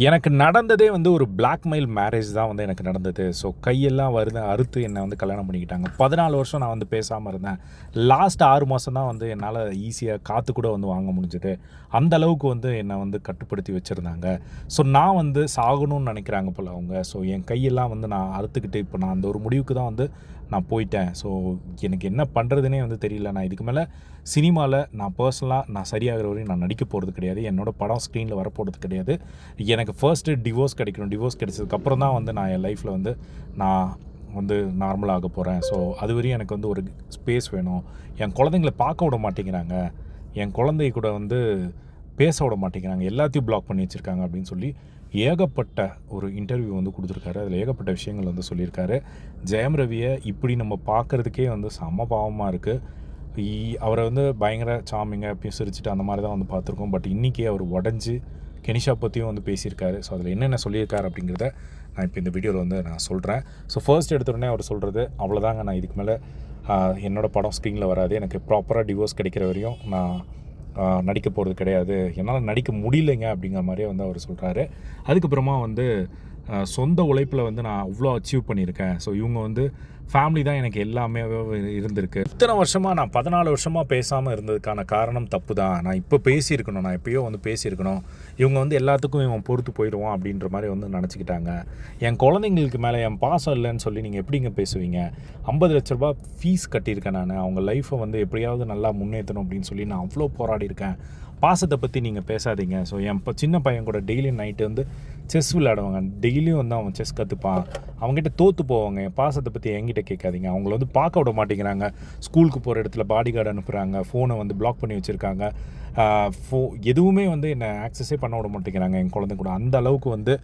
எனக்கு நடந்ததே வந்து ஒரு பிளாக்மெயில் மேரேஜ் தான் வந்து எனக்கு நடந்தது. ஸோ கையெல்லாம் வருது அறுத்து என்னை வந்து கல்யாணம் பண்ணிக்கிட்டாங்க. 14 வருஷம் நான் வந்து பேசாமல் இருந்தேன். லாஸ்ட் 6 மாதம் தான் வந்து என்னால் ஈஸியாக காற்று கூட வந்து வாங்க முடிஞ்சது. அந்த அளவுக்கு வந்து என்னை வந்து கட்டுப்படுத்தி வச்சுருந்தாங்க. ஸோ நான் வந்து சாகணும்னு நினைக்கிறாங்க போல் அவங்க. ஸோ என் கையெல்லாம் வந்து நான் அறுத்துக்கிட்டு இப்போ நான் அந்த ஒரு முடிவுக்கு தான் வந்து நான் போயிட்டேன். ஸோ எனக்கு என்ன பண்ணுறதுனே வந்து தெரியல. நான் இதுக்கு மேலே சினிமாவில் நான் பர்சனலாக நான் சரியாகிற வரையும் நான் நடிக்க போகிறது கிடையாது. என்னோடய படம் ஸ்க்ரீனில் வரப்போகிறது கிடையாது. எனக்கு ஃபர்ஸ்ட்டு டிவோர்ஸ் கிடைக்கணும். டிவோர்ஸ் கிடைச்சதுக்கப்புறம் தான் வந்து நான் என் லைஃப்பில் வந்து நான் வந்து நார்மலாக போகிறேன். ஸோ அது வரையும் எனக்கு வந்து ஒரு ஸ்பேஸ் வேணும். என் குழந்தைங்கள பார்க்க விட மாட்டேங்கிறாங்க. என் குழந்தை கூட வந்து பேச விட மாட்டேங்கிறாங்க. எல்லாத்தையும் பிளாக் பண்ணி வச்சுருக்காங்க அப்படின்னு சொல்லி ஏகப்பட்ட ஒரு இன்டர்வியூ வந்து கொடுத்துருக்காரு. அதில் ஏகப்பட்ட விஷயங்கள் வந்து சொல்லியிருக்காரு. ஜெயம் ரவியை இப்படி நம்ம பார்க்குறதுக்கே வந்து செம்ம பாவமாக இருக்குது. அவரை வந்து பயங்கர சாமிங்காக எப்பயும் சிரிச்சுட்டு அந்த மாதிரி தான் வந்து பார்த்துருக்கோம். பட் இன்றைக்கி அவர் உடஞ்சி கெனிஷா பற்றியும் வந்து பேசியிருக்காரு. ஸோ அதில் என்னென்ன சொல்லியிருக்காரு அப்படிங்கிறத நான் இப்போ இந்த வீடியோவில் வந்து நான் சொல்கிறேன். ஸோ ஃபர்ஸ்ட் எடுத்தோடனே அவர் சொல்கிறது அவ்வளோதாங்க, நான் இதுக்கு மேலே என்னோடய படம் ஸ்க்ரீனில் வராது. எனக்கு ப்ராப்பராக டிவோர்ஸ் கிடைக்கிற வரையும் நான் நடிக்க போகிறது கிடையாது. என்னால் நடிக்க முடியலைங்க அப்படிங்கிற மாதிரியே வந்து அவர் சொல்கிறாரு. அதுக்கப்புறமா வந்து சொந்த உழைப்பில் வந்து நான் அவ்வளோ அச்சீவ் பண்ணியிருக்கேன். ஸோ இவங்க வந்து ஃபேமிலி தான் எனக்கு எல்லாமே இருந்திருக்கு. இத்தனை வருஷமாக நான் 14 வருஷமாக பேசாமல் இருந்ததுக்கான காரணம் தப்பு தான். நான் இப்போ பேசியிருக்கணும், நான் எப்போயோ வந்து பேசியிருக்கணும். இவங்க வந்து எல்லாத்துக்கும் இவன் பொறுத்து போயிடுவான் அப்படின்ற மாதிரி வந்து நினச்சிக்கிட்டாங்க. என் குழந்தைங்களுக்கு மேலே என் பாசம் இல்லைன்னு சொல்லி நீங்கள் எப்படிங்க பேசுவீங்க? 50 லட்ச ரூபா ஃபீஸ் கட்டியிருக்கேன் நான். அவங்க லைஃப்பை வந்து எப்படியாவது நல்லா முன்னேற்றணும் அப்படின்னு சொல்லி நான் அவ்வளோ போராடி இருக்கேன். பாசத்தை பற்றி நீங்கள் பேசாதீங்க. ஸோ என் சின்ன பையன் கூட டெய்லியும் நைட்டு வந்து செஸ் விளையாடுவாங்க. டெய்லியும் வந்து அவன் செஸ் கற்றுப்பான். அவங்ககிட்ட தோற்று போவாங்க. என் பாசத்தை பற்றி என்கிட்ட கேட்காதீங்க. அவங்கள வந்து பார்க்க விட மாட்டேங்கிறாங்க. ஸ்கூலுக்கு போகிற இடத்துல பாடி கார்டு அனுப்புகிறாங்க. ஃபோனை வந்து பிளாக் பண்ணி வச்சுருக்காங்க. எதுவுமே வந்து என்னை ஆக்சஸே பண்ண விட மாட்டேங்கிறாங்க என் குழந்தை கூட. அந்த அளவுக்கு வந்து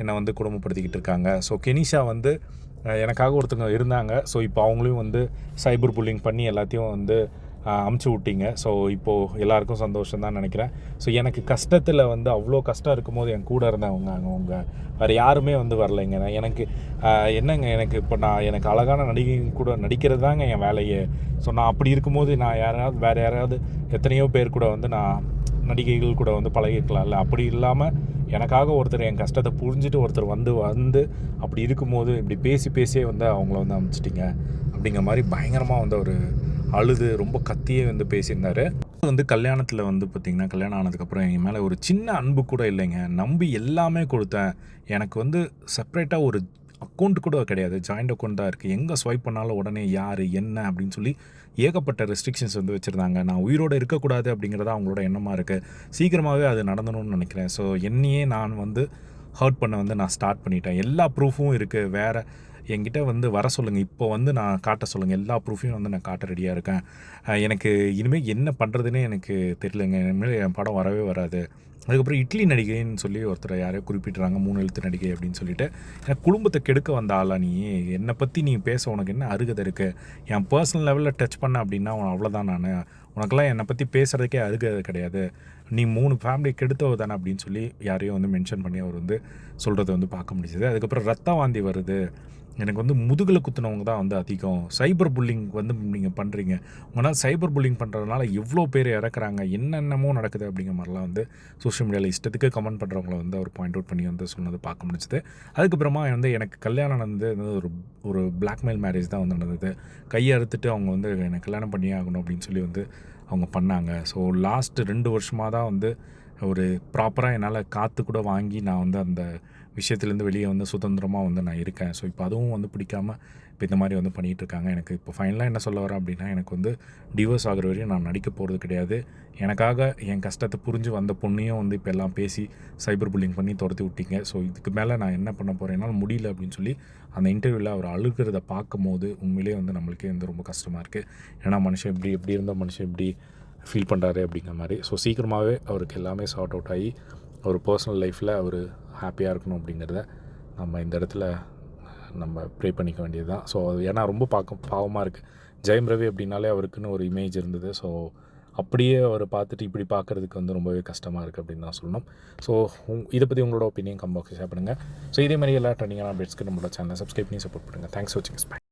என்னை வந்து கொடுமைப்படுத்திக்கிட்டு இருக்காங்க. ஸோ கெனிஷா வந்து எனக்காக ஒருத்தவங்க இருந்தாங்க. ஸோ இப்போ அவங்களையும் வந்து சைபர் புல்லிங் பண்ணி எல்லாத்தையும் வந்து அமுச்சு விட்டீங்க. ஸோ இப்போது எல்லாேருக்கும் சந்தோஷம் தான் நினைக்கிறேன். ஸோ எனக்கு கஷ்டத்தில் வந்து அவ்வளோ கஷ்டம் இருக்கும்போது என் கூட இருந்தவங்க அவங்க வேறு யாருமே வந்து வரலைங்க. எனக்கு என்னங்க, எனக்கு இப்போ எனக்கு அழகான நடிகை கூட நடிக்கிறது தாங்க என் வேலையே. ஸோ நான் அப்படி இருக்கும்போது நான் வேறு யாராவது எத்தனையோ பேர் கூட வந்து நான் நடிகைகள் கூட வந்து பழகிருக்கலாம்ல. அப்படி இல்லாமல் எனக்காக ஒருத்தர் என் கஷ்டத்தை புரிஞ்சுட்டு ஒருத்தர் வந்து அப்படி இருக்கும்போது இப்படி பேசியே வந்து அவங்கள வந்து அமுச்சிட்டிங்க அப்படிங்கிற மாதிரி பயங்கரமாக வந்து ஒரு அழுது ரொம்ப கத்தியே வந்து பேசியிருந்தார். வந்து கல்யாணத்தில் வந்து பார்த்திங்கன்னா, கல்யாணம் ஆனதுக்கப்புறம் எங்கள் மேலே ஒரு சின்ன அன்பு கூட இல்லைங்க. நம்பி எல்லாமே கொடுத்தேன். எனக்கு வந்து செப்ரேட்டாக ஒரு அக்கௌண்ட் கூட கிடையாது. ஜாயிண்ட் அக்கௌண்ட் தான் இருக்குது. எங்கே ஸ்வைப் பண்ணாலும் உடனே யார் என்ன அப்படின்னு சொல்லி ஏகப்பட்ட ரெஸ்ட்ரிக்ஷன்ஸ் வந்து வச்சுருந்தாங்க. நான் உயிரோடு இருக்கக்கூடாது அப்படிங்கிறத அவங்களோட எண்ணமாக இருக்குது. சீக்கிரமாகவே அது நடந்தணும்னு நினைக்கிறேன். ஸோ என்னையே நான் வந்து ஹர்ட் பண்ண வந்து நான் ஸ்டார்ட் பண்ணிட்டேன். எல்லா ப்ரூஃபும் இருக்குது. வேறு என்கிட்ட வந்து வர சொல்லுங்கள். இப்போ வந்து நான் காட்ட சொல்லுங்கள். எல்லா ப்ரூஃபையும் வந்து நான் காட்ட ரெடியாக இருக்கேன். எனக்கு இனிமேல் என்ன பண்ணுறதுனே எனக்கு தெரியலங்க. இனிமேல் என் படம் வரவே வராது. அதுக்கப்புறம் இட்லி நடிகைன்னு சொல்லி ஒருத்தர் யாரையோ குறிப்பிட்றாங்க, 3 எழுத்து நடிகை அப்படின்னு சொல்லிட்டு. எனக்கு குடும்பத்தை கெடுக்க வந்த ஆளா நீ? என்னை பற்றி நீ பேச உனக்கு என்ன அருகதை இருக்குது? என் பர்சனல் லெவலில் டச் பண்ண அப்படின்னா அவ்வளோதான். நான் உனக்கெல்லாம் என்னை பற்றி பேசுகிறதுக்கே அருகதை கிடையாது. நீ 3 ஃபேமிலி கெடுத்தவ தானே அப்படின்னு சொல்லி யாரையும் வந்து மென்ஷன் பண்ணி அவர் வந்து சொல்கிறத வந்து பார்க்க முடியுது. அதுக்கப்புறம் ரத்த வாந்தி வருது. எனக்கு வந்து முதுகில் குத்துனவங்க தான் வந்து அதிகம். சைபர் புல்லிங் வந்து நீங்கள் பண்ணுறீங்க. உங்களால் சைபர் புல்லிங் பண்ணுறதுனால எவ்வளோ பேர் இறக்குறாங்க, என்னென்னமோ நடக்குது அப்படிங்கிற மாதிரிலாம் வந்து சோஷியல் மீடியாவில் இஷ்டத்துக்கு கமெண்ட் பண்ணுறவங்கள வந்து அவர் பாயிண்ட் அவுட் பண்ணி வந்து சொன்னது பார்க்க முடிஞ்சுது. அதுக்கப்புறமா வந்து எனக்கு கல்யாணம் வந்து ஒரு பிளாக்மெயில் மேரேஜ் தான் வந்து நடந்தது. கையை அறுத்துட்டு அவங்க வந்து எனக்கு கல்யாணம் பண்ணியே ஆகணும் அப்படின்னு சொல்லி வந்து அவங்க பண்ணாங்க. ஸோ லாஸ்ட்டு 2 வருஷமாக தான் வந்து ஒரு ப்ராப்பராக என்னால் காற்று கூட வாங்கி நான் வந்து அந்த விஷயத்துலேருந்து வெளியே வந்து சுதந்திரமாக வந்து நான் இருக்கேன். ஸோ இப்போ அதுவும் வந்து பிடிக்காமல் இப்போ இந்த மாதிரி வந்து பண்ணிகிட்ருக்காங்க. எனக்கு இப்போ ஃபைனலாக என்ன சொல்ல வரேன் அப்படின்னா, எனக்கு வந்து டிவோர்ஸ் ஆகிற வரையும் நான் நடிக்க போகிறது கிடையாது. எனக்காக என் கஷ்டத்தை புரிஞ்சு வந்த பொண்ணையும் வந்து இப்போ எல்லாம் பேசி சைபர் புல்லிங் பண்ணி துரத்தி விட்டீங்க. ஸோ இதுக்கு மேலே நான் என்ன பண்ண போகிறேன், என்னால் முடியல அப்படின்னு சொல்லி அந்த இன்டர்வியூவில் அவர் அழுகிறத பார்க்கும்போது உண்மையிலே வந்து நம்மளுக்கே வந்து ரொம்ப கஷ்டமாக இருக்குது. ஏன்னா மனுஷன் எப்படி இருந்த மனுஷன் இப்படி ஃபீல் பண்ணுறாரு அப்படிங்கிற மாதிரி. ஸோ சீக்கிரமாகவே அவருக்கு எல்லாமே சார்ட் அவுட் ஆகி ஒரு பர்சனல் லைஃப்பில் அவர் ஹாப்பியாக இருக்கணும் அப்படிங்கிறத நம்ம இந்த இடத்துல நம்ம ப்ரே பண்ணிக்க வேண்டியது தான். ஸோ அது ஏன்னா ரொம்ப பாவமாக இருக்குது. ஜெயம் ரவி அப்படின்னாலே அவருக்குன்னு ஒரு இமேஜ் இருந்தது. ஸோ அப்படியே அவர் பார்த்துட்டு இப்படி பார்க்குறதுக்கு வந்து ரொம்பவே கஷ்டமாக இருக்குது அப்படின்னு தான் சொல்லணும். ஸோ இதை பற்றி உங்களோட ஒப்பீனியன் கமெண்ட் பாக்ஸில் ஷேர் பண்ணுங்கள். ஸோ இதே மாதிரி எல்லா ட்ரெண்டிங்கான அப்டேட்ஸ்க்கு நம்மளோட சேனலை சப்ஸ்கிரைப் பண்ணி சப்போர்ட் பண்ணுங்கள். தேங்க்ஸ் ஃபார் வாட்சிங். பை.